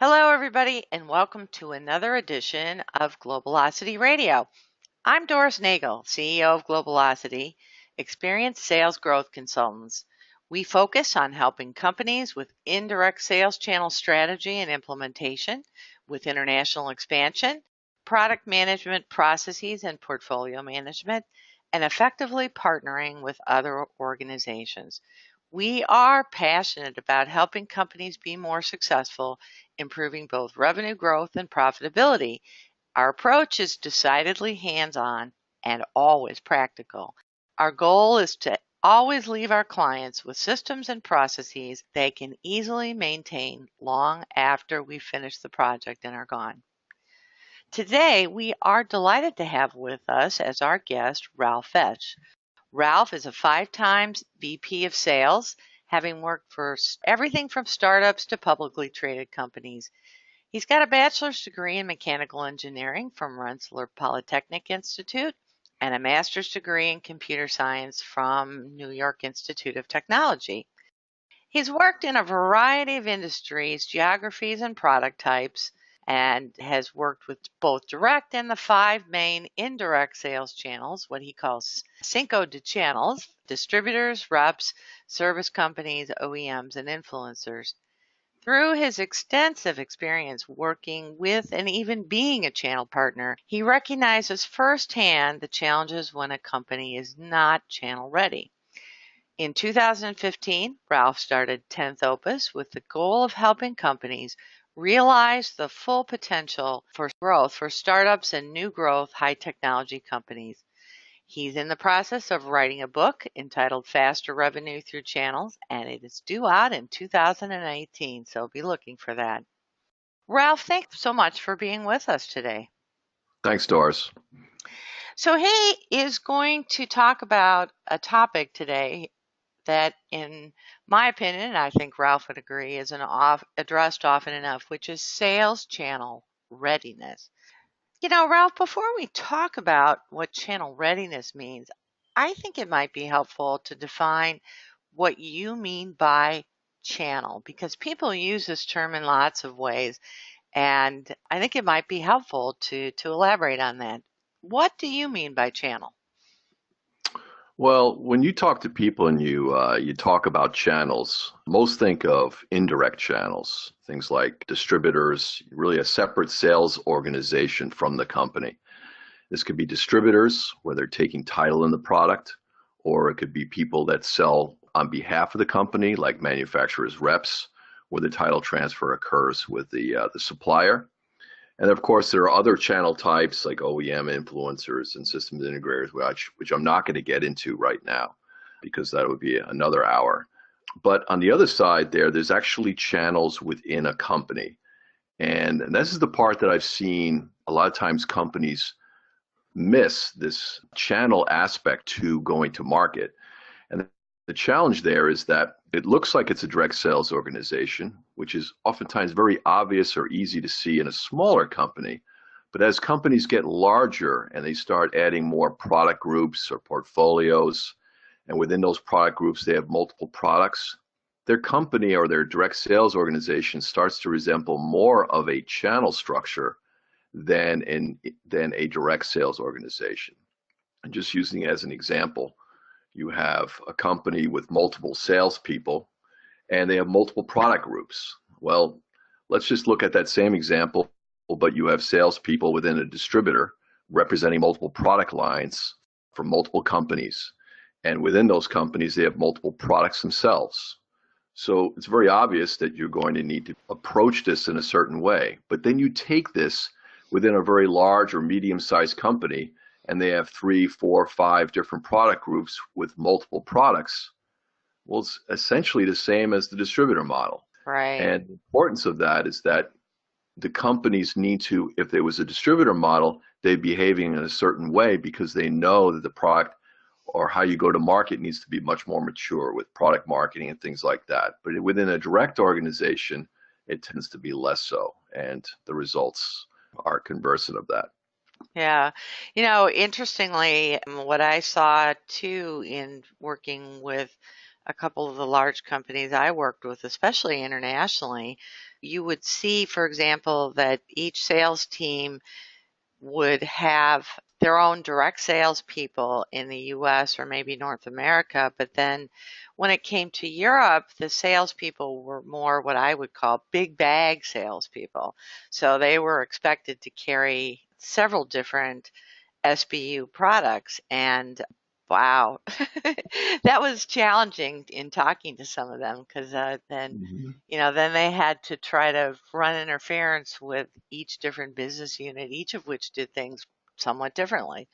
Hello, everybody, and welcome to another edition of Globalocity Radio. I'm Doris Nagel, CEO of Globalocity, experienced sales growth consultants. We focus on helping companies with indirect sales channel strategy and implementation, with international expansion, product management processes and portfolio management, and effectively partnering with other organizations. We are passionate about helping companies be more successful, improving both revenue growth and profitability. Our approach is decidedly hands-on and always practical. Our goal is to always leave our clients with systems and processes they can easily maintain long after we finish the project and are gone. Today, we are delighted to have with us as our guest Ralph Fetch. Ralph is a 5-time VP of Sales, having worked for everything from startups to publicly traded companies. He's got a bachelor's degree in mechanical engineering from Rensselaer Polytechnic Institute and a master's degree in computer science from New York Institute of Technology. He's worked in a variety of industries, geographies, and product types, and has worked with both direct and the 5 main indirect sales channels, what he calls Cinco de channels: distributors, reps, service companies, OEMs, and influencers. Through his extensive experience working with and even being a channel partner, he recognizes firsthand the challenges when a company is not channel ready. In 2015, Ralph started 10th Opus with the goal of helping companies realize the full potential for growth for startups and new growth high technology companies. He's in the process of writing a book entitled Faster Revenue Through Channels, and it is due out in 2018, so be looking for that. Ralph, thanks so much for being with us today. Thanks, Doris. So he is going to talk about a topic today that, in my opinion, and I think Ralph would agree, is addressed often enough, which is sales channel readiness. Ralph, before we talk about what channel readiness means, I think it might be helpful to define what you mean by channel, because people use this term in lots of ways, and I think it might be helpful to elaborate on that. What do you mean by channel? Well, when you talk to people and you talk about channels, most think of indirect channels, things like distributors, really a separate sales organization from the company. This could be distributors where they're taking title in the product, or it could be people that sell on behalf of the company, like manufacturers' reps, where the title transfer occurs with the supplier. And of course, there are other channel types like OEM influencers and systems integrators, which I'm not going to get into right now because that would be another hour. But on the other side there's actually channels within a company. And this is the part that I've seen a lot of times companies miss, this channel aspect to going to market. And the challenge there is that it looks like it's a direct sales organization, which is oftentimes very obvious or easy to see in a smaller company. But as companies get larger and they start adding more product groups or portfolios, and within those product groups they have multiple products, their company or their direct sales organization starts to resemble more of a channel structure than a direct sales organization. And just using it as an example, you have a company with multiple salespeople and they have multiple product groups. Well, let's just look at that same example, but you have salespeople within a distributor representing multiple product lines from multiple companies. And within those companies, they have multiple products themselves. So it's very obvious that you're going to need to approach this in a certain way. But then you take this within a very large or medium-sized company, and they have 3, 4, 5 different product groups with multiple products. Well, it's essentially the same as the distributor model. Right. And the importance of that is that the companies need to, if there was a distributor model, they're behaving in a certain way because they know that the product or how you go to market needs to be much more mature with product marketing and things like that. But within a direct organization, it tends to be less so, and the results are conversant of that. Yeah. Interestingly, what I saw too in working with a couple of the large companies I worked with, especially internationally, you would see, for example, that each sales team would have their own direct salespeople in the US or maybe North America, but then when it came to Europe, the salespeople were more what I would call big bag salespeople. So they were expected to carry several different SBU products. And wow, that was challenging in talking to some of them because then, Mhm. then they had to try to run interference with each different business unit, each of which did things somewhat differently.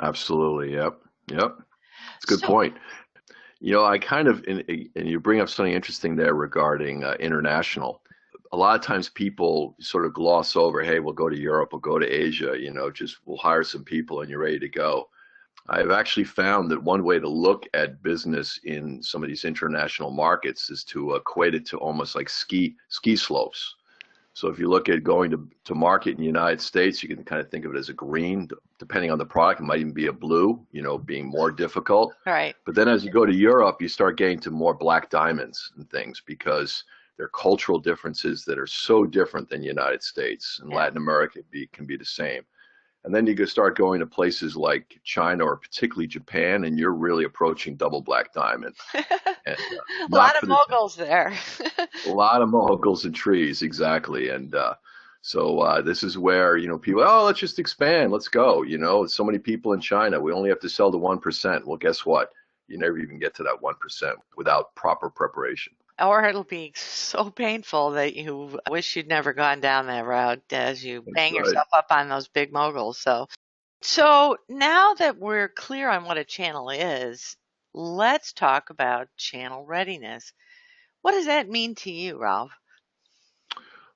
Absolutely. Yep. Yep. It's a good So, point. I kind of, and you bring up something interesting there regarding international. A lot of times people sort of gloss over, hey, we'll go to Europe, we'll go to Asia, just we'll hire some people and you're ready to go. I've actually found that one way to look at business in some of these international markets is to equate it to almost like ski slopes. So if you look at going to market in the United States, you can kind of think of it as a green. Depending on the product, it might even be a blue, being more difficult. all right. But then as you go to Europe, you start getting to more black diamonds and things because there are cultural differences that are so different than the United States. And Yeah. Latin America can be the same. And then you can start going to places like China or particularly Japan, and you're really approaching double black diamond. And A not lot of for the moguls there. a lot of moguls and trees, exactly. And so this is where, people, oh, let's just expand. Let's go. So many people in China. We only have to sell to 1%. Well, guess what? You never even get to that 1% without proper preparation. Or it'll be so painful that you wish you'd never gone down that route as you That's bang right. yourself up on those big moguls. So now that we're clear on what a channel is, let's talk about channel readiness. What does that mean to you, Ralph?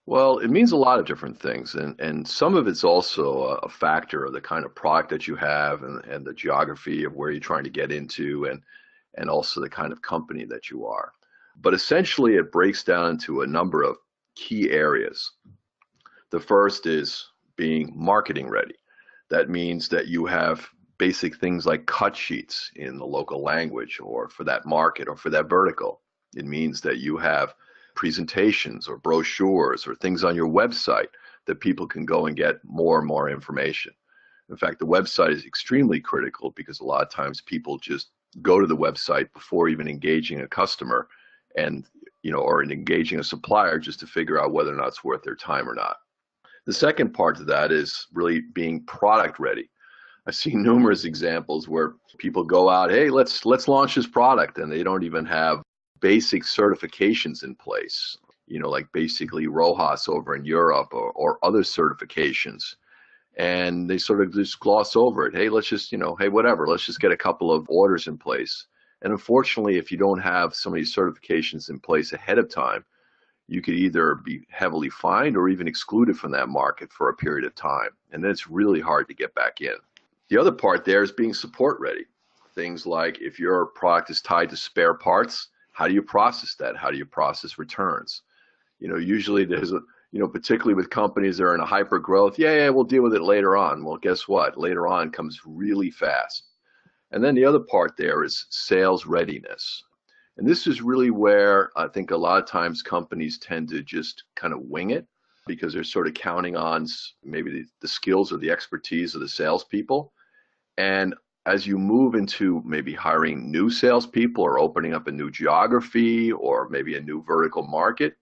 Well, it means a lot of different things, and some of it's also a factor of the kind of product that you have and the geography of where you're trying to get into and also the kind of company that you are. But essentially, it breaks down into a number of key areas. The first is being marketing ready. That means that you have basic things like cut sheets in the local language or for that market or for that vertical. It means that you have presentations or brochures or things on your website that people can go and get more and more information. In fact, the website is extremely critical because a lot of times people just go to the website before even engaging a customer and or engaging a supplier just to figure out whether or not it's worth their time or not. The second part to that is really being product ready. I've seen numerous examples where people go out, hey, let's launch this product, and they don't even have basic certifications in place, like basically ROHAS over in Europe or other certifications. And they sort of just gloss over it. Hey, let's just, hey, whatever, let's just get a couple of orders in place. And unfortunately, if you don't have some of these certifications in place ahead of time, you could either be heavily fined or even excluded from that market for a period of time. And then it's really hard to get back in. The other part there is being support ready. Things like if your product is tied to spare parts, how do you process that? How do you process returns? Usually there's particularly with companies that are in a hyper growth, yeah, we'll deal with it later on. Well, guess what? Later on comes really fast. And then the other part there is sales readiness. And this is really where I think a lot of times companies tend to just kind of wing it because they're sort of counting on maybe the skills or the expertise of the salespeople. And as you move into maybe hiring new salespeople or opening up a new geography or maybe a new vertical market,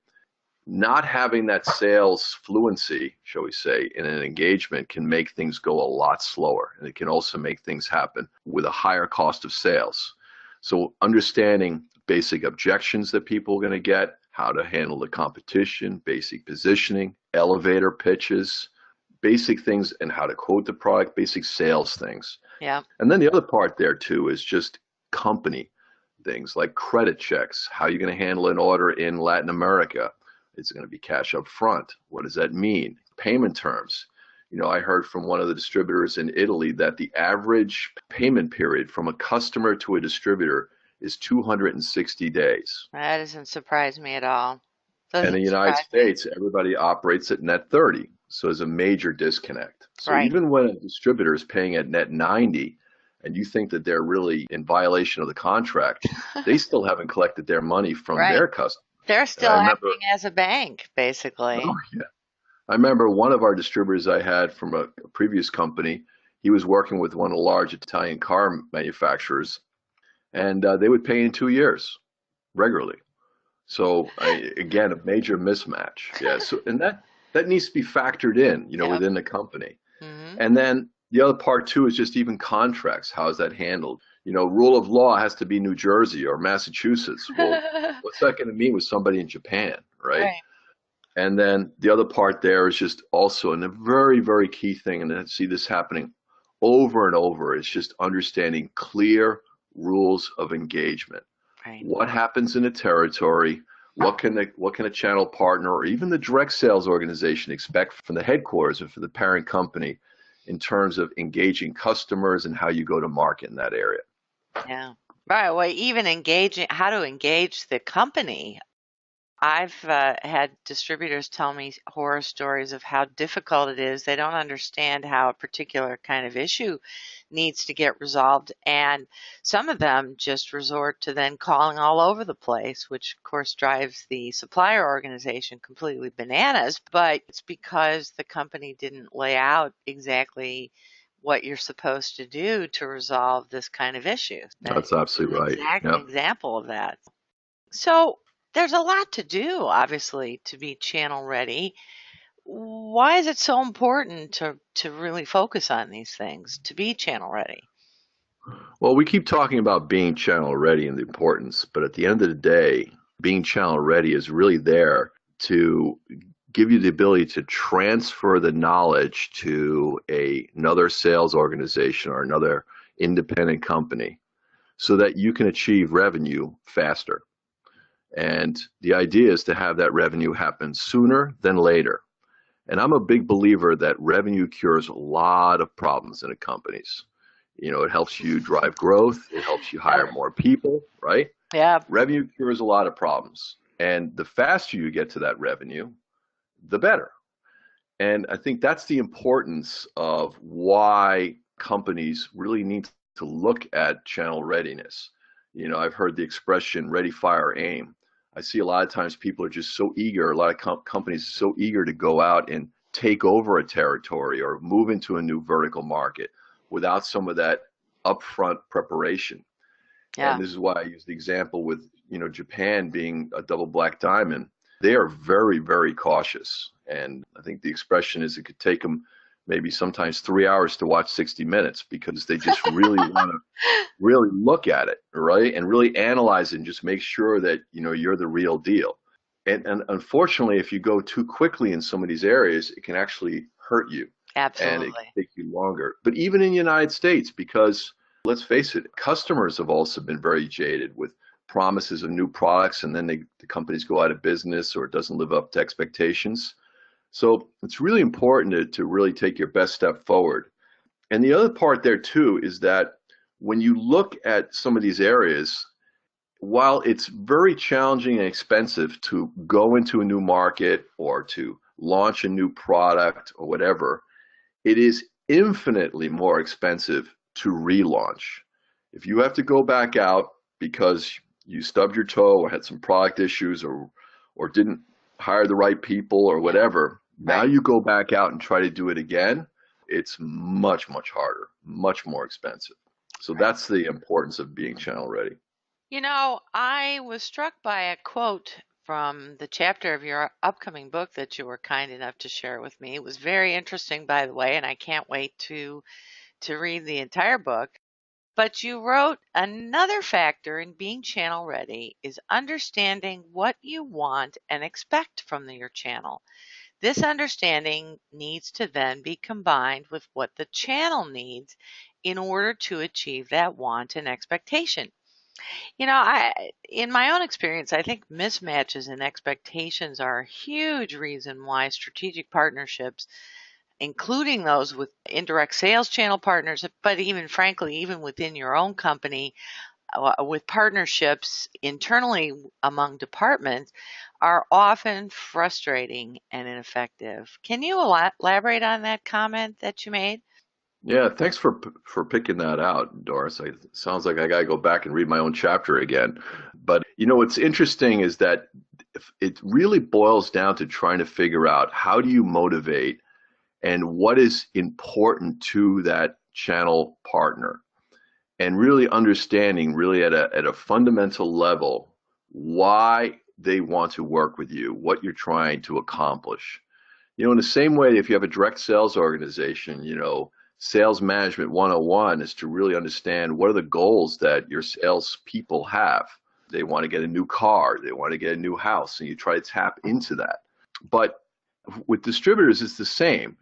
not having that sales fluency, shall we say, in an engagement can make things go a lot slower. And it can also make things happen with a higher cost of sales. So understanding basic objections that people are going to get, how to handle the competition, basic positioning, elevator pitches, basic things, and how to quote the product, basic sales things. Yeah. And then the other part there too is just company things like credit checks. How are you going to handle an order in Latin America? Is it going to be cash up front? What does that mean? Payment terms. I heard from one of the distributors in Italy that the average payment period from a customer to a distributor is 260 days. That doesn't surprise me at all. And in Doesn't the United surprise me. States, everybody operates at net 30. So there's a major disconnect. So Right. even when a distributor is paying at net 90 and you think that they're really in violation of the contract, they still haven't collected their money from Right. their customers. They're And I still remember, acting as a bank, basically. oh yeah, I remember one of our distributors I had from a previous company. He was working with one of the large Italian car manufacturers, and they would pay in 2 years regularly. So again, a major mismatch. Yeah. So and that needs to be factored in, Yep. within the company. Hmm. And then the other part too is just even contracts. How is that handled? Rule of law has to be New Jersey or Massachusetts. Well, what's that going to mean with somebody in Japan, right? Right. And then the other part there is just also, and a very, very key thing, and I see this happening over and over, is just understanding clear rules of engagement. Right. What happens in a territory? What can a channel partner or even the direct sales organization expect from the headquarters or for the parent company in terms of engaging customers and how you go to market in that area? Yeah. Right. Well, even engaging, how to engage the company. I've had distributors tell me horror stories of how difficult it is. They don't understand how a particular kind of issue needs to get resolved. And some of them just resort to then calling all over the place, which of course drives the supplier organization completely bananas. But it's because the company didn't lay out exactly what you're supposed to do to resolve this kind of issue. That That's is an absolutely right. exact Yep. example of that. So there's a lot to do, obviously, to be channel ready. Why is it so important to really focus on these things, to be channel ready? Well, we keep talking about being channel ready and the importance, but at the end of the day, being channel ready is really there to give you the ability to transfer the knowledge to another sales organization or another independent company so that you can achieve revenue faster. And the idea is to have that revenue happen sooner than later. And I'm a big believer that revenue cures a lot of problems in the companies. It helps you drive growth, it helps you hire Yep. more people, right? Yep. Revenue cures a lot of problems. And the faster you get to that revenue, the better. And I think that's the importance of why companies really need to look at channel readiness. I've heard the expression ready, fire, aim. I see a lot of times people are just so eager, a lot of companies are so eager to go out and take over a territory or move into a new vertical market without some of that upfront preparation. And Yeah. this is why I use the example with, Japan being a double black diamond. They are very, very cautious. And I think the expression is it could take them maybe sometimes 3 hours to watch 60 Minutes because they just really want to really look at it, right? And really analyze it and just make sure that, you're the real deal. And unfortunately, if you go too quickly in some of these areas, it can actually hurt you and it can Absolutely. take you longer. But even in the United States, because let's face it, customers have also been very jaded with promises of new products and then the companies go out of business or it doesn't live up to expectations. So it's really important to really take your best step forward. And the other part there too is that when you look at some of these areas, while it's very challenging and expensive to go into a new market or to launch a new product or whatever, it is infinitely more expensive to relaunch. If you have to go back out because you stubbed your toe or had some product issues or didn't hire the right people or Yeah. whatever, now Right. you go back out and try to do it again, it's much, much harder, much more expensive. So Right. that's the importance of being channel ready. I was struck by a quote from the chapter of your upcoming book that you were kind enough to share with me. It was very interesting, by the way, and I can't wait to read the entire book. But you wrote another factor in being channel ready is understanding what you want and expect from your channel. This understanding needs to then be combined with what the channel needs in order to achieve that want and expectation. In my own experience, I think mismatches in expectations are a huge reason why strategic partnerships, including those with indirect sales channel partners, but even frankly, even within your own company, with partnerships internally among departments, are often frustrating and ineffective. Can you elaborate on that comment that you made? Yeah, thanks for picking that out, Doris. It sounds like I got to go back and read my own chapter again. But what's interesting is that if it really boils down to trying to figure out how do you motivate and what is important to that channel partner, and really understanding really at a fundamental level why they want to work with you, what you're trying to accomplish. In the same way, if you have a direct sales organization, sales management 101 is to really understand what are the goals that your sales people have. They want to get a new car, they want to get a new house, and you try to tap into that. But with distributors, it's the same.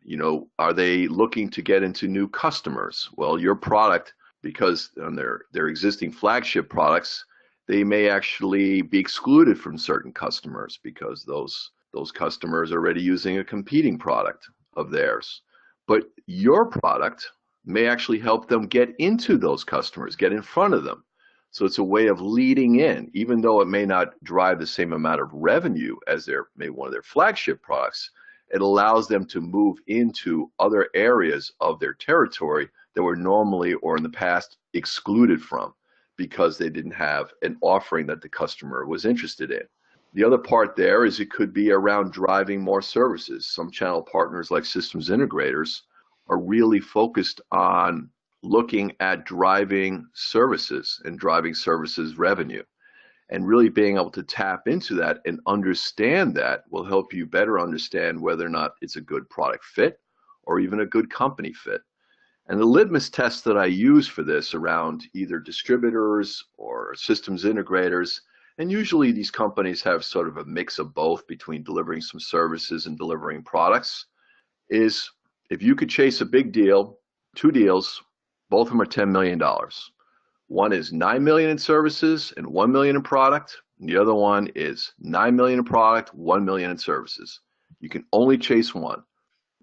Are they looking to get into new customers? Well, your product, because on their existing flagship products, they may actually be excluded from certain customers because those customers are already using a competing product of theirs. But your product may actually help them get into those customers, get in front of them. So it's a way of leading in, even though it may not drive the same amount of revenue as maybe one of their flagship products. It allows them to move into other areas of their territory that were normally or in the past excluded from because they didn't have an offering that the customer was interested in. The other part there is it could be around driving more services. Some channel partners like systems integrators are really focused on looking at driving services and driving services revenue. And really being able to tap into that and understand that will help you better understand whether or not it's a good product fit or even a good company fit. And the litmus test that I use for this around either distributors or systems integrators, and usually these companies have sort of a mix of both between delivering some services and delivering products, is if you could chase a big deal, two deals, both of them are $10 million. One is $9 million in services and $1 million in product. And the other one is $9 million in product, $1 million in services. You can only chase one.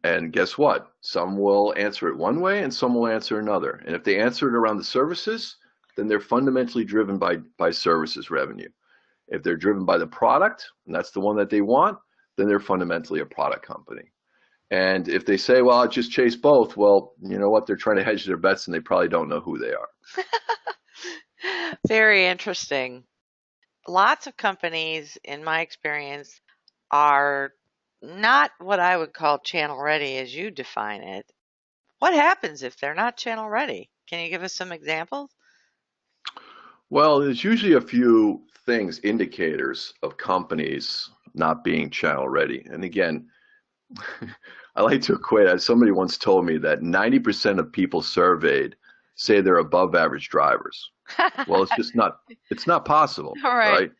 And guess what? Some will answer it one way and some will answer another. And if they answer it around the services, then they're fundamentally driven by services revenue. If they're driven by the product, and that's the one that they want, then they're fundamentally a product company. And if they say, well, I'll just chase both, well, you know what? They're trying to hedge their bets and they probably don't know who they are. Very interesting. Lots of companies, in my experience, are not what I would call channel ready as you define it. What happens if they're not channel ready? Can you give us some examples? Well, there's usually a few things, indicators of companies not being channel ready. And again, I like to equate, as somebody once told me, that 90% of people surveyed say they're above average drivers. Well, it's not possible, All right. right?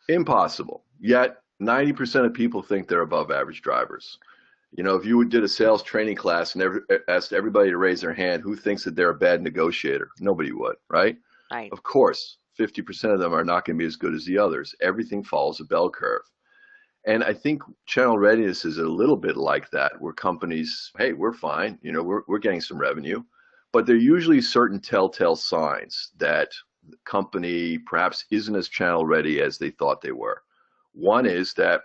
Impossible. Yet 90% of people think they're above average drivers. If you did a sales training class and asked everybody to raise their hand, who thinks that they're a bad negotiator? Nobody would, right? Right. Of course, 50% of them are not going to be as good as the others. Everything follows a bell curve. And I think channel readiness is a little bit like that, where companies, hey, we're fine, we're getting some revenue, but there are usually certain telltale signs that the company perhaps isn't as channel ready as they thought they were. One is that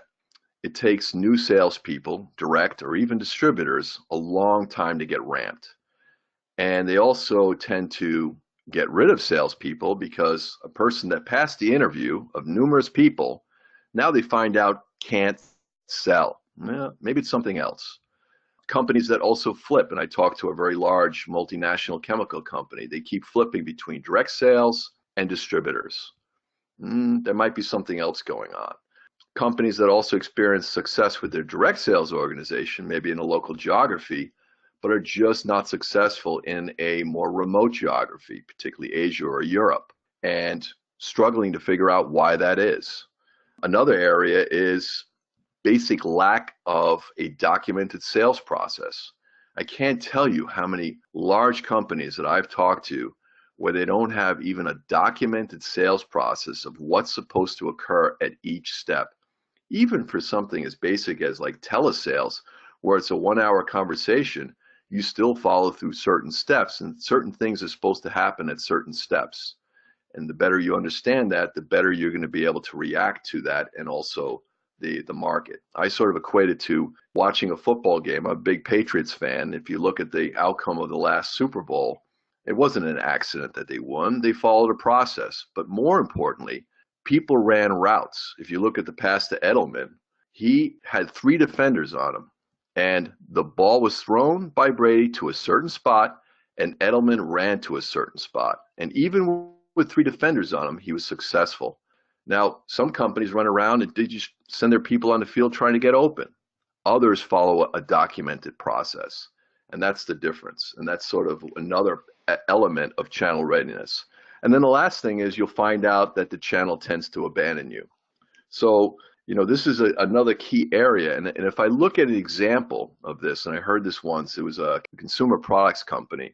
it takes new salespeople, direct or even distributors, a long time to get ramped. And they also tend to get rid of salespeople because a person that passed the interview of numerous people, now they find out can't sell. Well, maybe it's something else. Companies that also flip, and I talked to a very large multinational chemical company, they keep flipping between direct sales and distributors. There might be something else going on. Companies that also experience success with their direct sales organization, maybe in a local geography, but are just not successful in a more remote geography, particularly Asia or Europe, and struggling to figure out why that is. Another area is basic lack of a documented sales process. I can't tell you how many large companies that I've talked to where they don't have even a documented sales process of what's supposed to occur at each step. Even for something as basic as like telesales, where it's a 1-hour conversation, you still follow through certain steps, and certain things are supposed to happen at certain steps. And the better you understand that, the better you're going to be able to react to that and also the market. I sort of equate it to watching a football game. I'm a big Patriots fan. If you look at the outcome of the last Super Bowl, it wasn't an accident that they won. They followed a process. But more importantly, people ran routes. If you look at the pass to Edelman, he had three defenders on him, and the ball was thrown by Brady to a certain spot, and Edelman ran to a certain spot. And even with three defenders on him, he was successful. Now, some companies run around and they just send their people on the field trying to get open. Others follow a documented process. And that's the difference. And that's sort of another element of channel readiness. And then the last thing is you'll find out that the channel tends to abandon you. So, this is another key area. And if I look at an example of this, and I heard this once, it was a consumer products company.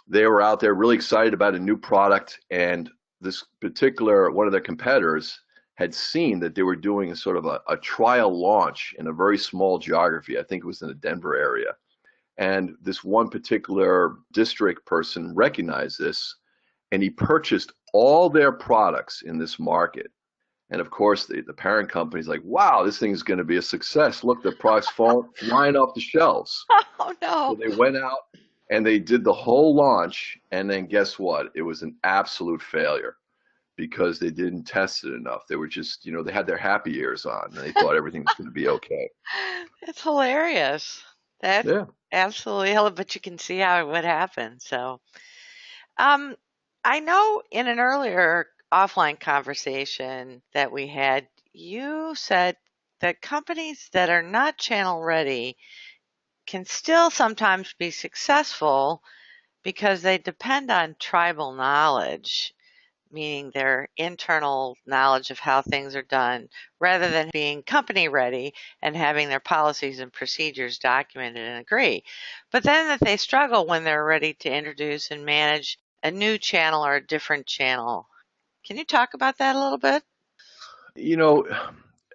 They were out there really excited about a new product, and this particular one of their competitors had seen that they were doing a sort of a trial launch in a very small geography. I think it was in the Denver area. And this one particular district person recognized this, and he purchased all their products in this market. And of course, the parent company's like, wow, this thing is going to be a success. Look, the products flying off the shelves. Oh, So no. they went out and they did the whole launch. And then guess what? It was an absolute failure because they didn't test it enough. They were just, they had their happy ears on and they thought everything was going to be okay. It's hilarious. That's Yeah. absolutely hilarious, but you can see how it would happen. So, um, I know in an earlier offline conversation that we had, you said that companies that are not channel ready can still sometimes be successful because they depend on tribal knowledge, meaning their internal knowledge of how things are done, rather than being company ready and having their policies and procedures documented and agree. But then that they struggle when they're ready to introduce and manage a new channel or a different channel. Can you talk about that a little bit? You know,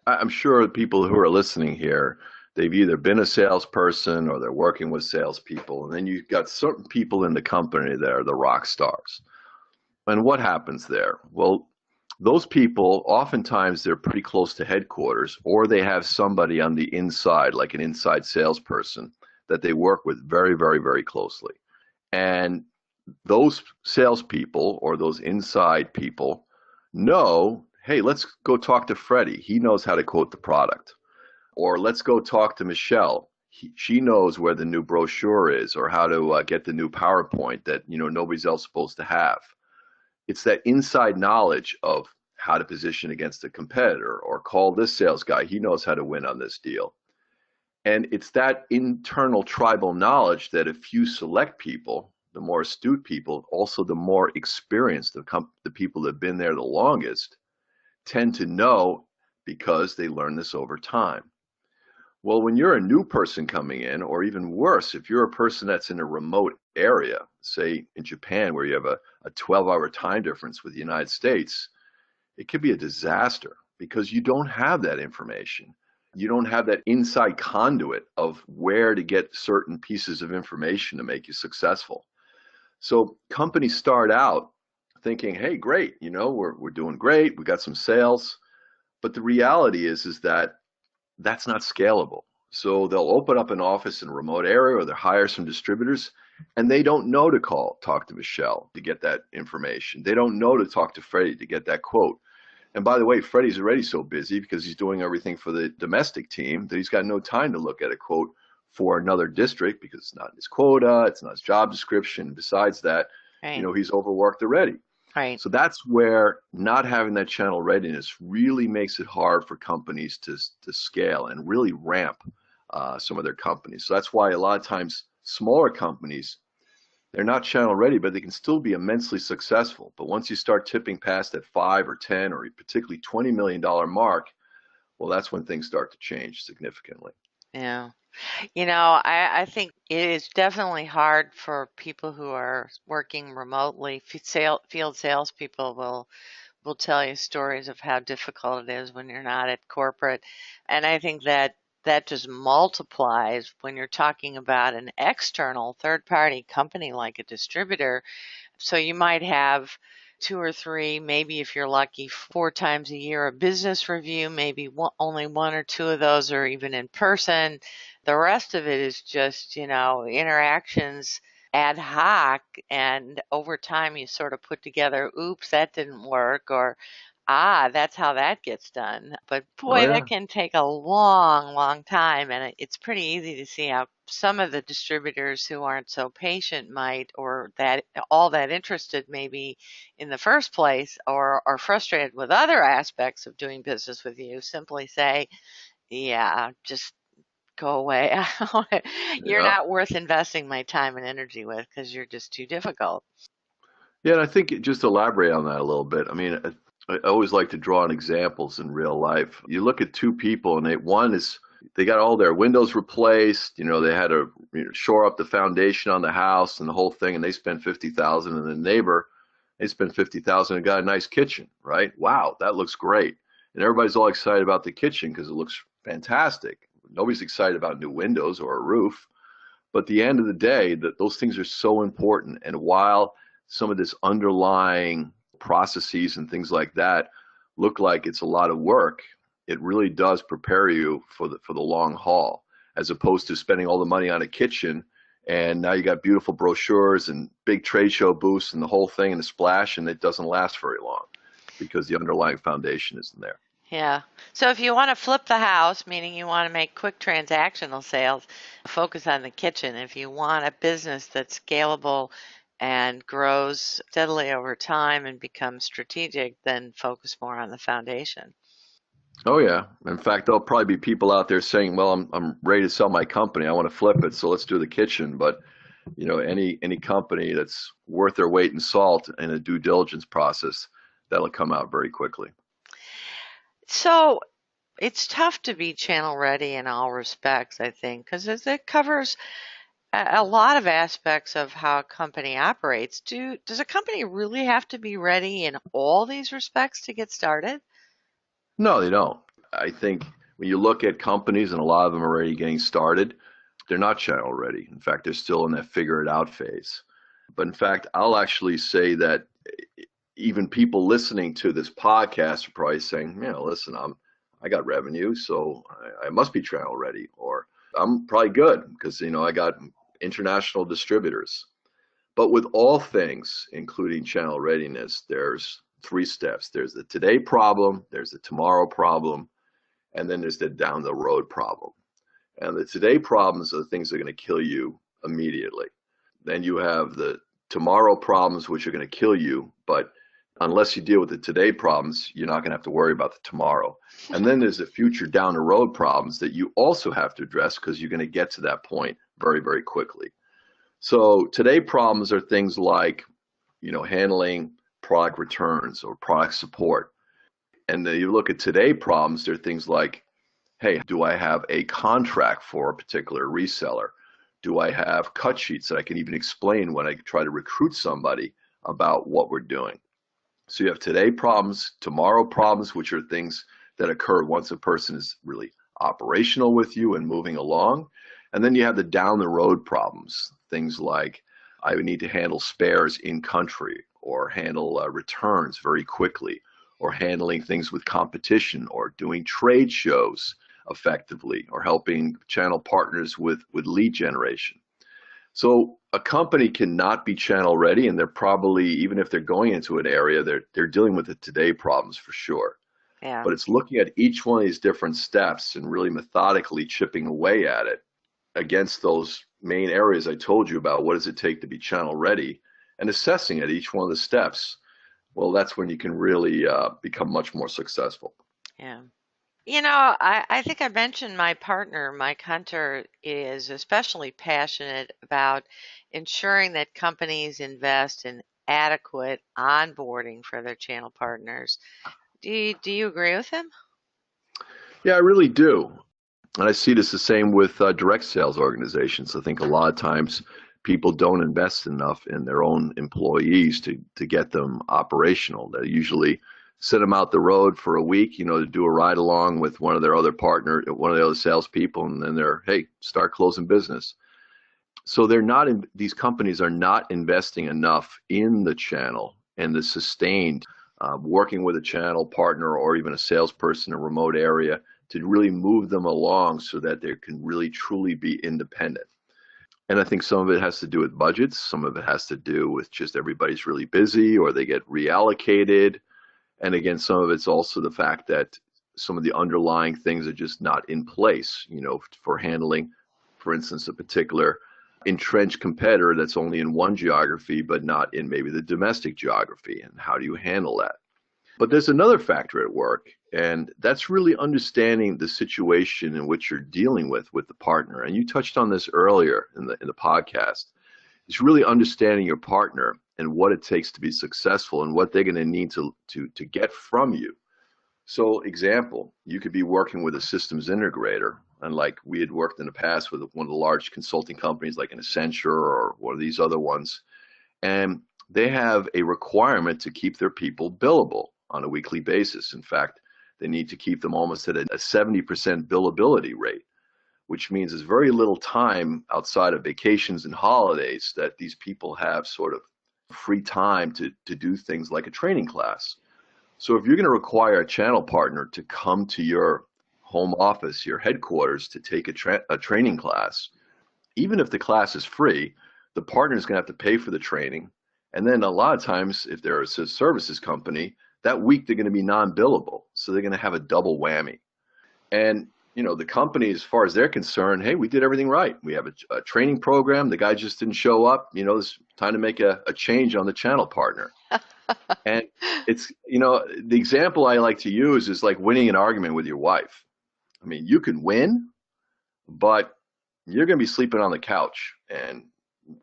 I'm sure people who are listening here, they've either been a salesperson or they're working with salespeople. And then you've got certain people in the company that are the rock stars. And what happens there? Well, those people, oftentimes they're pretty close to headquarters, or they have somebody on the inside, like an inside salesperson, that they work with very, very, very closely. And those salespeople or those inside people know, hey, let's go talk to Freddie. He knows how to quote the product. Or let's go talk to Michelle. She knows where the new brochure is or how to get the new PowerPoint that nobody's else supposed to have. It's that inside knowledge of how to position against a competitor or call this sales guy. He knows how to win on this deal. And it's that internal tribal knowledge that if you select people, the more astute people, also the more experienced, the people that have been there the longest, tend to know because they learn this over time. Well, when you're a new person coming in, or even worse, if you're a person that's in a remote area, say in Japan, where you have a 12-hour time difference with the United States, it could be a disaster because you don't have that information. You don't have that inside conduit of where to get certain pieces of information to make you successful. So companies start out thinking, hey, great, we're doing great, we got some sales. But the reality is that that's not scalable. So they'll open up an office in a remote area or they'll hire some distributors and they don't know to talk to Michelle to get that information. They don't know to talk to Freddie to get that quote. And by the way, Freddie's already so busy because he's doing everything for the domestic team that he's got no time to look at a quote for another district because it's not his quota, it's not his job description. Besides that, Right. He's overworked already. Right. So that's where not having that channel readiness really makes it hard for companies to scale and really ramp some of their companies. So that's why a lot of times smaller companies, they're not channel ready, but they can still be immensely successful. But once you start tipping past that 5 or 10 or particularly $20 million mark, well, that's when things start to change significantly. Yeah. I think it is definitely hard for people who are working remotely. Field salespeople will tell you stories of how difficult it is when you're not at corporate. And I think that just multiplies when you're talking about an external third party company like a distributor. So you might have two or three, maybe if you're lucky, 4 times a year, a business review, maybe only one or two of those are even in person. The rest of it is just, interactions ad hoc. And over time, you sort of put together, oops, that didn't work, or Ah, that's how that gets done. But Oh boy, that yeah, can take a long, long time. And it's pretty easy to see how some of the distributors who aren't so patient might, or that all that interested maybe in the first place, or are frustrated with other aspects of doing business with you, simply say, yeah, just go away. You're yeah. not worth investing my time and energy with because you're just too difficult. Yeah, and I think just elaborate on that a little bit. I mean, I always like to draw on examples in real life. You look at two people, and one is they got all their windows replaced. They had to shore up the foundation on the house and the whole thing, and they spent 50,000. And the neighbor, they spent 50,000 and got a nice kitchen, right? Wow, that looks great. And everybody's all excited about the kitchen because it looks fantastic. Nobody's excited about new windows or a roof. But at the end of the day, those things are so important. And while some of this underlying processes and things like that look like it's a lot of work, it really does prepare you for the long haul, as opposed to spending all the money on a kitchen and now you got beautiful brochures and big trade show booths and the whole thing and a splash, and it doesn't last very long because the underlying foundation isn't there. Yeah. So if you want to flip the house, meaning you want to make quick transactional sales, focus on the kitchen. If you want a business that's scalable and grows steadily over time and becomes strategic, then focus more on the foundation. Oh yeah. In fact, there'll probably be people out there saying, "Well, I'm ready to sell my company. I want to flip it, so let's do the kitchen." But any company that's worth their weight in salt in a due diligence process, that'll come out very quickly. So it's tough to be channel ready in all respects, I think, because it covers a lot of aspects of how a company operates. Does a company really have to be ready in all these respects to get started? No, they don't. I think when you look at companies, and a lot of them are already getting started, they're not channel ready. In fact, they're still in that figure it out phase. But in fact, I'll actually say that even people listening to this podcast are probably saying, listen, I got revenue, so I must be channel ready, or I'm probably good because I got international distributors. But with all things, including channel readiness, there's three steps. There's the today problem, there's the tomorrow problem, and then there's the down the road problem. And the today problems are the things that are going to kill you immediately. Then you have the tomorrow problems, which are going to kill you, but unless you deal with the today problems, you're not going to have to worry about the tomorrow. And then there's the future down the road problems that you also have to address because you're going to get to that point very, very quickly. So today problems are things like, handling product returns or product support. And then you look at today problems, they're things like, hey, do I have a contract for a particular reseller? Do I have cut sheets that I can even explain when I try to recruit somebody about what we're doing? So you have today problems, tomorrow problems, which are things that occur once a person is really operational with you and moving along. And then you have the down the road problems, things like I would need to handle spares in country or handle returns very quickly or handling things with competition or doing trade shows effectively or helping channel partners with lead generation. So a company cannot be channel ready, and they're probably, even if they're going into an area, they're dealing with the today problems for sure. Yeah. But it's looking at each one of these different steps and really methodically chipping away at it against those main areas I told you about. What does it take to be channel ready? And assessing at each one of the steps. Well, that's when you can really become much more successful. Yeah. I think I mentioned my partner, Mike Hunter, is especially passionate about ensuring that companies invest in adequate onboarding for their channel partners. Do you agree with him? Yeah, I really do. And I see this the same with direct sales organizations. I think a lot of times people don't invest enough in their own employees to get them operational. They usually send them out the road for a week, to do a ride along with one of their other partner, one of the other salespeople, and then hey, start closing business. So these companies are not investing enough in the channel and the sustained working with a channel partner or even a salesperson in a remote area to really move them along so that they can really truly be independent. And I think some of it has to do with budgets. Some of it has to do with just everybody's really busy or they get reallocated. And again, some of it's also the fact that some of the underlying things are just not in place, for handling, for instance, a particular entrenched competitor that's only in one geography, but not in maybe the domestic geography. And how do you handle that? But there's another factor at work, and that's really understanding the situation in which you're dealing with the partner. And you touched on this earlier in the podcast. It's really understanding your partner and what it takes to be successful and what they're going to need to get from you. So, example, you could be working with a systems integrator, and like we had worked in the past with one of the large consulting companies like an Accenture or one of these other ones, and they have a requirement to keep their people billable on a weekly basis. In fact, they need to keep them almost at a 70% billability rate, which means there's very little time outside of vacations and holidays that these people have sort of free time to do things like a training class. So if you're going to require a channel partner to come to your home office, your headquarters, to take a training class, even if the class is free, the partner is going to have to pay for the training. And then a lot of times, if they're a services company, that week they're going to be non-billable. So they're going to have a double whammy. And the company, as far as they're concerned, hey, we did everything right. We have a training program. The guy just didn't show up. It's time to make a change on the channel partner. And it's, the example I like to use is like winning an argument with your wife. I mean, you can win, but you're going to be sleeping on the couch. And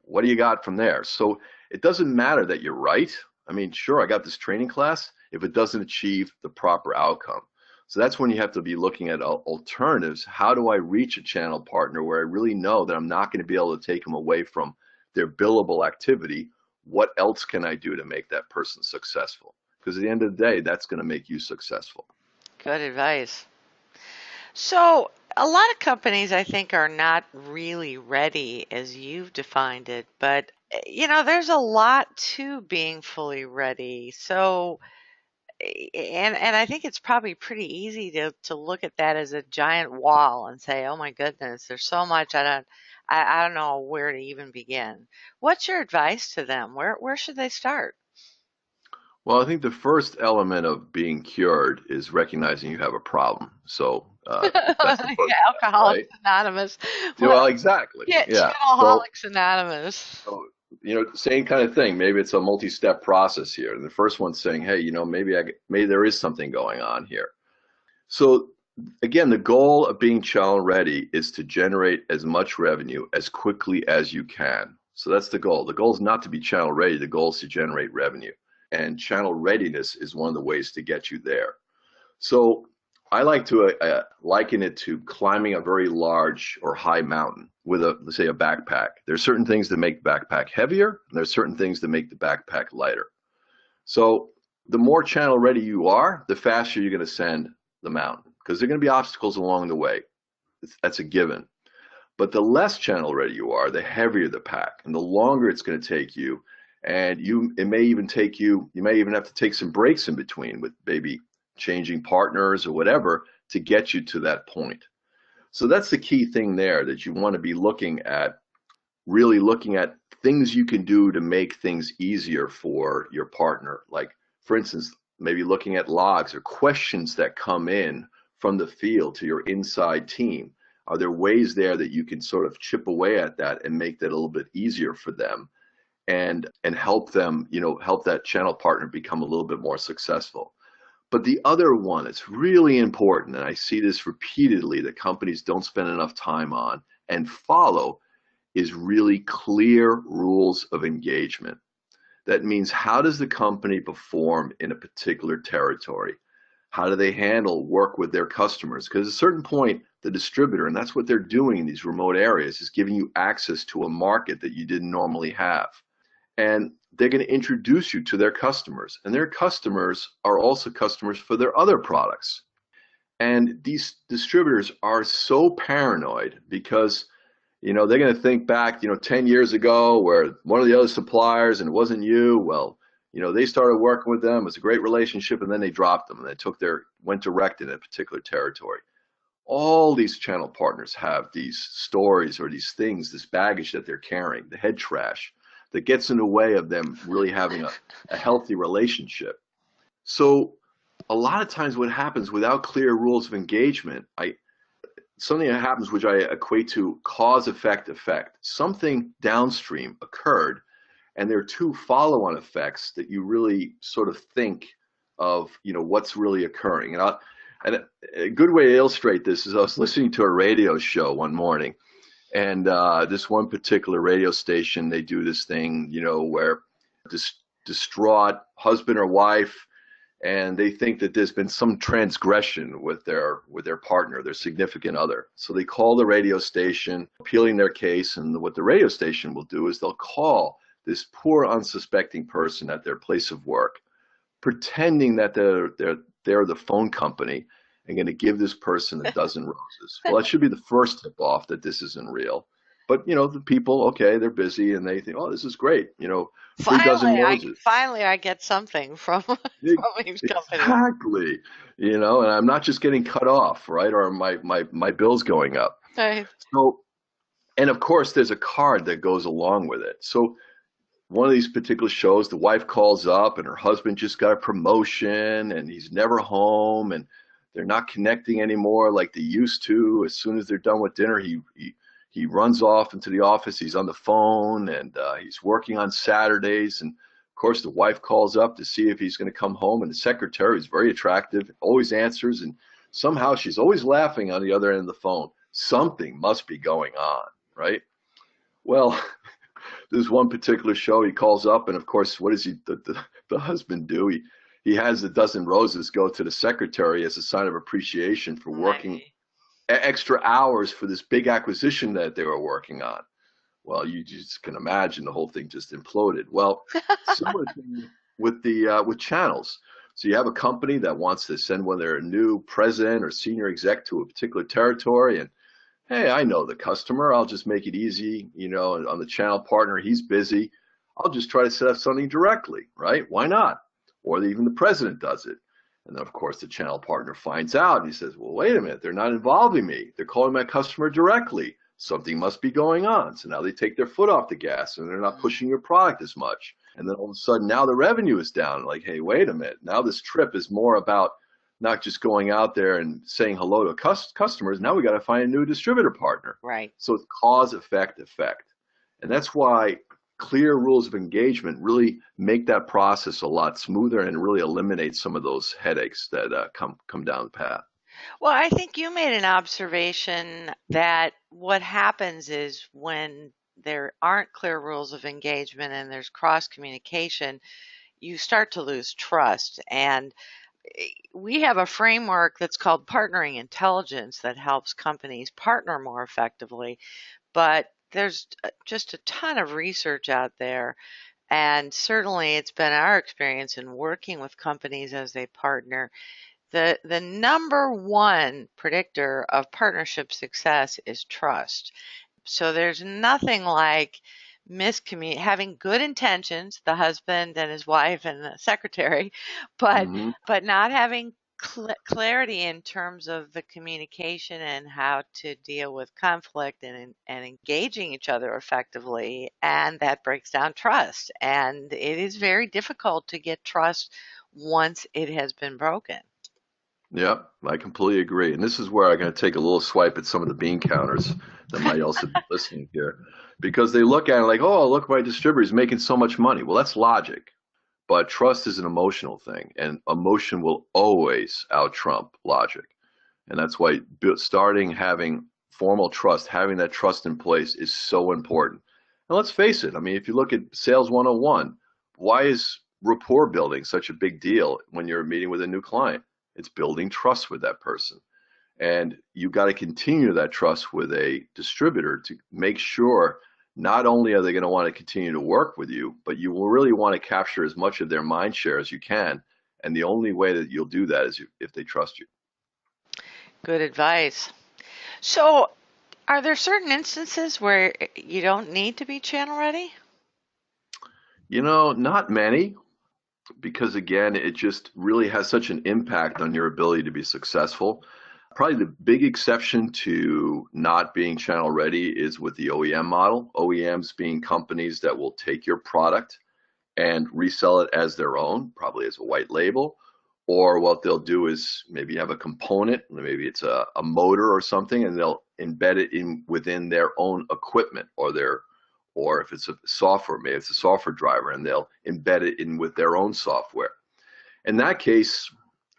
what do you got from there? So it doesn't matter that you're right. I mean, sure, I got this training class if it doesn't achieve the proper outcome. So that's when you have to be looking at alternatives. How do I reach a channel partner where I really know that I'm not going to be able to take them away from their billable activity? What else can I do to make that person successful? Because at the end of the day, that's going to make you successful. Good advice. So, a lot of companies, I think, are not really ready as you've defined it, but there's a lot to being fully ready. So, and I think it's probably pretty easy to look at that as a giant wall and say, "Oh my goodness, there's so much I don't know where to even begin." What's your advice to them? Where should they start? Well, I think the first element of being cured is recognizing you have a problem. So that's the first step, Alcoholics right? Anonymous. Well, exactly. Yeah, Yeah. So, Channelholics Anonymous. so, same kind of thing. Maybe it's a multi-step process here. And the first one's saying, hey, maybe there is something going on here. So again, the goal of being channel ready is to generate as much revenue as quickly as you can. So that's the goal. The goal is not to be channel ready. The goal is to generate revenue. And channel readiness is one of the ways to get you there. So I like to liken it to climbing a very large or high mountain with let's say a backpack. There are certain things that make the backpack heavier, and there are certain things that make the backpack lighter. So the more channel ready you are, the faster you're going to ascend the mountain, because there are going to be obstacles along the way. That's a given. But the less channel ready you are, the heavier the pack, and the longer it's going to take you. And it may even take you may even have to take some breaks in between with maybe changing partners or whatever to get you to that point. So that's the key thing there, that you want to be really looking at things you can do to make things easier for your partner. Like, for instance, maybe looking at logs or questions that come in from the field to your inside team. Are there ways there that you can sort of chip away at that and make that a little bit easier for them? And help them, help that channel partner become a little bit more successful. But the other one, it's really important, and I see this repeatedly that companies don't spend enough time on and follow, is really clear rules of engagement. That means, how does the company perform in a particular territory? How do they handle work with their customers? Because at a certain point, the distributor, and that's what they're doing in these remote areas, is giving you access to a market that you didn't normally have. And they're going to introduce you to their customers. And their customers are also customers for their other products. And these distributors are so paranoid because, they're going to think back, 10 years ago where one of the other suppliers, and it wasn't you, well, they started working with them. It was a great relationship, and then they dropped them and they went direct in a particular territory. All these channel partners have these stories or these things, this baggage that they're carrying, the head trash, that gets in the way of them really having a healthy relationship. So A lot of times what happens without clear rules of engagement, something that happens which I equate to cause effect effect. Something downstream occurred and there are two follow-on effects that you really sort of think of, what's really occurring. And a good way to illustrate this is I was listening to a radio show one morning, and this one particular radio station, they do this thing, where distraught husband or wife, and they think that there's been some transgression with their partner, their significant other. So they call the radio station, appealing their case, and what the radio station will do is they'll call this poor unsuspecting person at their place of work, pretending that they're the phone company and going to give this person a dozen roses. Well, that should be the first tip off that this isn't real. But the people, okay, they're busy and they think, oh, this is great, free dozen roses. Finally I get something from each company. Exactly. And I'm not just getting cut off, right? Or my bill's going up. Right. So, and of course, there's a card that goes along with it. So one of these particular shows, the wife calls up and her husband just got a promotion and he's never home and they're not connecting anymore like they used to. As soon as they're done with dinner, he runs off into the office. He's on the phone and he's working on Saturdays. And of course, the wife calls up to see if he's going to come home. And the secretary is very attractive, always answers. And somehow she's always laughing on the other end of the phone. Something must be going on, right? Well, there's one particular show he calls up. And of course, what does the husband do? He has a dozen roses go to the secretary as a sign of appreciation for working extra hours for this big acquisition that they were working on. Well, you just can imagine the whole thing just imploded. Well, similar thing with channels. So you have a company that wants to send one of their new president or senior exec to a particular territory, and hey, I know the customer. I'll just make it easy, on the channel partner. He's busy. I'll just try to set up something directly, right? Why not? Or even the president does it. And then, of course, the channel partner finds out and he says, well, wait a minute, they're not involving me. They're calling my customer directly. Something must be going on. So now they take their foot off the gas and they're not pushing your product as much. And then all of a sudden now the revenue is down. Like, hey, wait a minute. Now this trip is more about not just going out there and saying hello to customers. Now we got to find a new distributor partner. Right. So it's cause, effect, effect. And that's why clear rules of engagement really make that process a lot smoother and really eliminate some of those headaches that come down the path. Well, I think you made an observation that what happens is when there aren't clear rules of engagement and there's cross communication, you start to lose trust. And we have a framework that's called partnering intelligence that helps companies partner more effectively. But there's just a ton of research out there. And certainly it's been our experience in working with companies as they partner. The number one predictor of partnership success is trust. So there's nothing like having good intentions, the husband and his wife and the secretary, but not having clarity in terms of the communication and how to deal with conflict and engaging each other effectively. And that breaks down trust. And it is very difficult to get trust once it has been broken. Yep, I completely agree. And this is where I'm going to take a little swipe at some of the bean counters that might also be listening here, because they look at it like, oh, look, my distributor's making so much money. Well, that's logic. But trust is an emotional thing, and emotion will always out-trump logic. And that's why having formal trust, having that trust in place is so important. And let's face it, I mean, if you look at Sales 101, why is rapport building such a big deal when you're meeting with a new client? It's building trust with that person. And you got to continue that trust with a distributor to make sure not only are they going to want to continue to work with you, but you will really want to capture as much of their mind share as you can. And the only way that you'll do that is if they trust you. Good advice. So are there certain instances where you don't need to be channel ready? Not many, because again, it just really has such an impact on your ability to be successful. Probably the big exception to not being channel ready is with the OEM model. OEMs being companies that will take your product and resell it as their own, probably as a white label, Or what they'll do is maybe have a component, maybe it's a motor or something, and they'll embed it in within their own equipment or if it's a software, maybe it's a software driver, and they'll embed it in with their own software. In that case,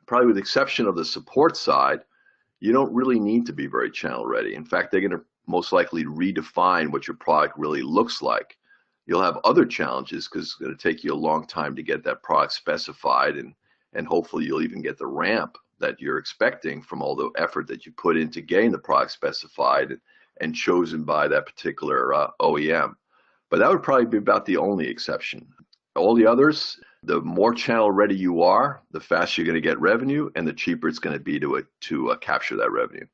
probably with the exception of the support side, you don't really need to be very channel ready. In fact, they're going to most likely redefine what your product really looks like. You'll have other challenges because it's going to take you a long time to get that product specified, and hopefully you'll even get the ramp that you're expecting from all the effort that you put into getting the product specified and chosen by that particular OEM. But that would probably be about the only exception. All the others, the more channel ready you are, the faster you're going to get revenue, and the cheaper it's going to be to capture that revenue.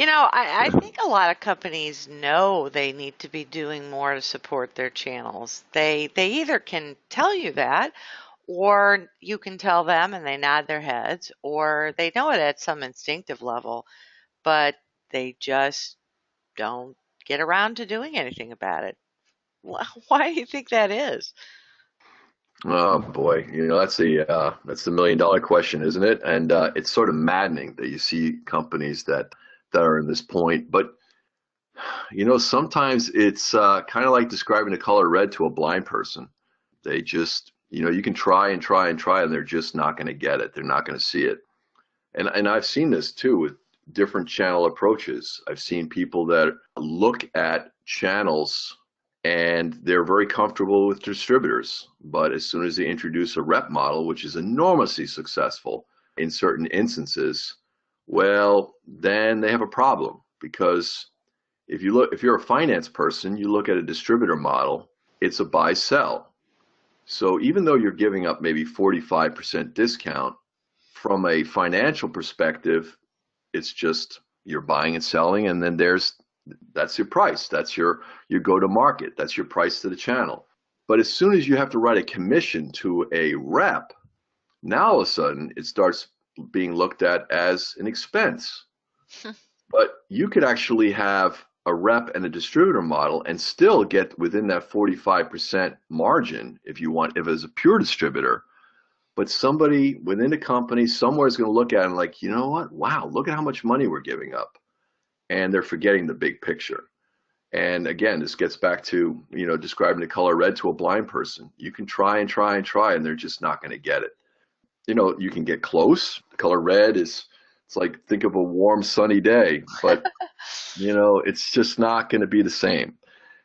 I think a lot of companies know they need to be doing more to support their channels. They either can tell you that, or you can tell them and they nod their heads, or they know it at some instinctive level, but they just don't get around to doing anything about it. Why do you think that is? Oh boy, that's the $1 million question, isn't it? And it's sort of maddening that you see companies that are in this point. But sometimes it's kind of like describing the color red to a blind person. They just, you can try and try and try, and they're just not going to get it. They're not going to see it. And I've seen this too with different channel approaches. I've seen people that look at channels and they're very comfortable with distributors. But as soon as they introduce a rep model, which is enormously successful in certain instances, well, then they have a problem because if you're a finance person, you look at a distributor model, it's a buy sell. So even though you're giving up maybe 45% discount, from a financial perspective, it's just you're buying and selling, and then that's your price. That's your go to market. That's your price to the channel. But as soon as you have to write a commission to a rep, now all of a sudden it starts being looked at as an expense. But you could actually have a rep and a distributor model and still get within that 45% margin if it's a pure distributor. But somebody within the company somewhere is going to look at it and like, you know what? Wow, look at how much money we're giving up. And they're forgetting the big picture. And again, this gets back to, describing the color red to a blind person. You can try and try and try, and they're just not going to get it. You can get close. The color red it's like, think of a warm, sunny day, but, it's just not going to be the same.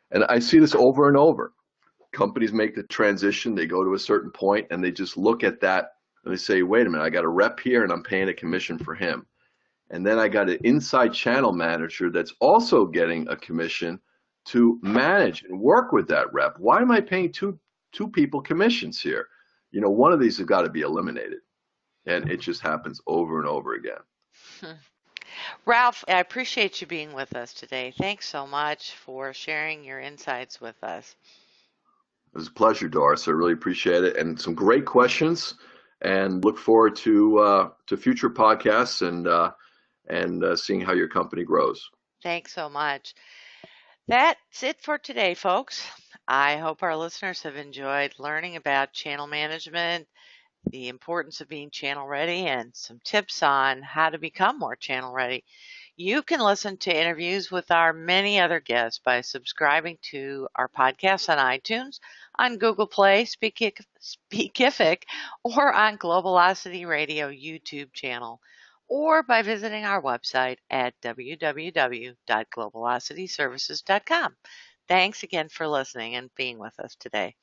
And I see this over and over. Companies make the transition, they go to a certain point, and they just look at that and they say, wait a minute, I got a rep here and I'm paying a commission for him. And then I got an inside channel manager that's also getting a commission to manage and work with that rep. Why am I paying two people commissions here? One of these has got to be eliminated. And it just happens over and over again. Ralph, I appreciate you being with us today. Thanks so much for sharing your insights with us. It was a pleasure, Doris. I really appreciate it, and some great questions. And look forward to future podcasts and seeing how your company grows. Thanks so much. That's it for today, folks. I hope our listeners have enjoyed learning about channel management, the importance of being channel ready, and some tips on how to become more channel ready. You can listen to interviews with our many other guests by subscribing to our podcast on iTunes, on Google Play, Speakific, or on Globalocity Radio YouTube channel, or by visiting our website at www.globalocityservices.com. Thanks again for listening and being with us today.